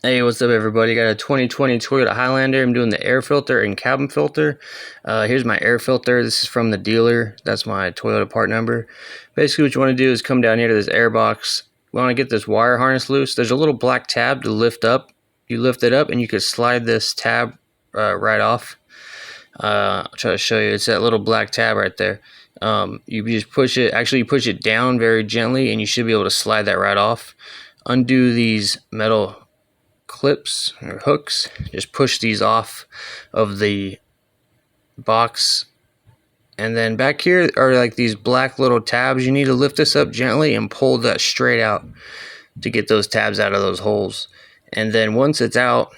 Hey, what's up everybody? Got a 2020 Toyota Highlander. I'm doing the air filter and cabin filter. Here's my air filter. This is from the dealer. That's my Toyota part number. Basically what you want to do is come down here to this air box. We want to get this wire harness loose. There's a little black tab to lift up. You lift it up and you can slide this tab right off. I'll try to show you. It's that little black tab right there. You just push it. Actually, you push it down very gently and you should be able to slide that right off. Undo these metal clips or hooks. Just push these off of the box, and then back here are like these black little tabs. You need to lift this up gently and pull that straight out to get those tabs out of those holes. And then once it's out,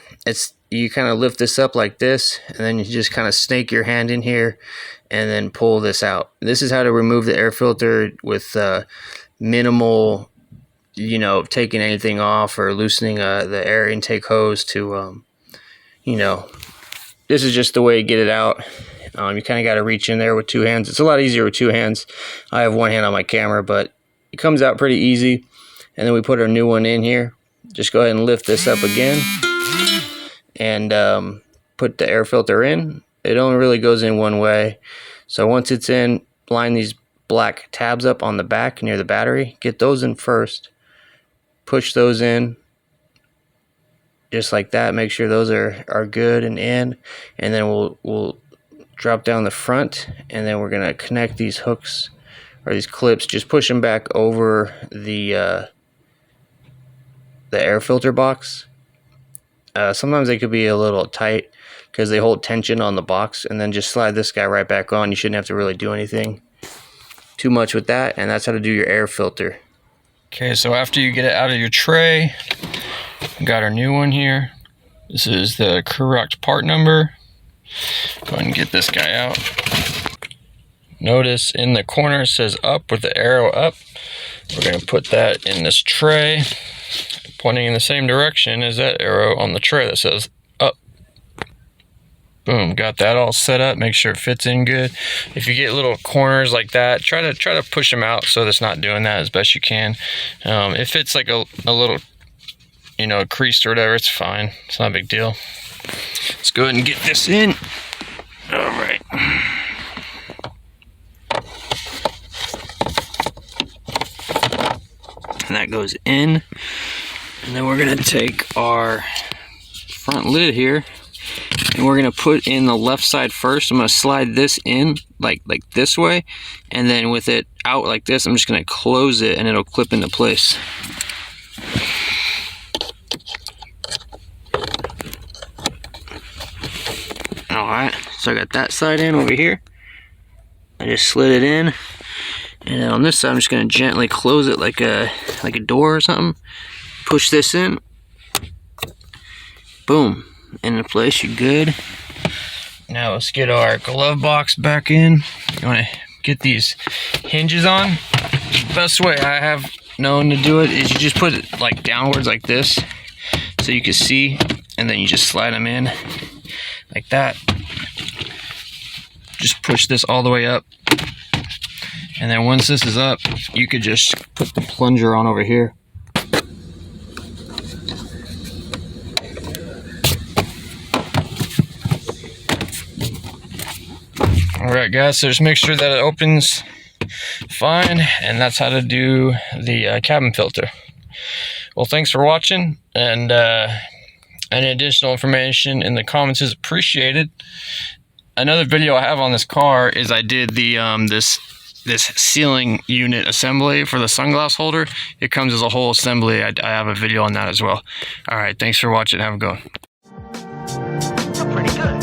you kind of lift this up like this, and then you just kind of snake your hand in here and then pull this out. This is how to remove the air filter with minimal, you know, taking anything off or loosening the air intake hose to, you know, this is just the way to get it out. You kind of got to reach in there with two hands. It's a lot easier with two hands. I have one hand on my camera, but it comes out pretty easy. And then we put our new one in here. Just go ahead and lift this up again and put the air filter in. It only really goes in one way. So once it's in, line these black tabs up on the back near the battery. Get those in first. Push those in just like that. Make sure those are good and in, and then we'll drop down the front, and then we're gonna connect these hooks or these clips. Just push them back over the air filter box. Sometimes they could be a little tight because they hold tension on the box, and then just slide this guy right back on. You shouldn't have to really do anything too much with that, and that's how to do your air filter. Okay, so after you get it out of your tray, we got our new one here. This is the correct part number. Go ahead and get this guy out. Notice in the corner it says up with the arrow up. We're going to put that in this tray, pointing in the same direction as that arrow on the tray that says up. Boom, got that all set up. Make sure it fits in good. If you get little corners like that, try to push them out so that's not doing that as best you can. If it's like a little, you know, creased or whatever, it's fine. It's not a big deal. Let's go ahead and get this in. All right. And that goes in. And then we're gonna take our front lid here, and we're gonna put in the left side first. I'm gonna slide this in like this way, and then with it out like this, I'm just gonna close it and it'll clip into place. Alright, so I got that side in over here. I just slid it in, and then on this side I'm just gonna gently close it like a door or something. Push this in. Boom. Into place, you're good. Now let's get our glove box back in. You want to get these hinges on. The best way I have known to do it is you just put it like downwards like this so you can see, and then you just slide them in like that. Just push this all the way up, and then once this is up, you could just put the plunger on over here. Alright guys, so just make sure that it opens fine, and that's how to do the cabin filter. Well, thanks for watching, and any additional information in the comments is appreciated. Another video I have on this car is I did the this ceiling unit assembly for the sunglass holder. It comes as a whole assembly. I have a video on that as well. Alright, thanks for watching. Have a good one. You're pretty good.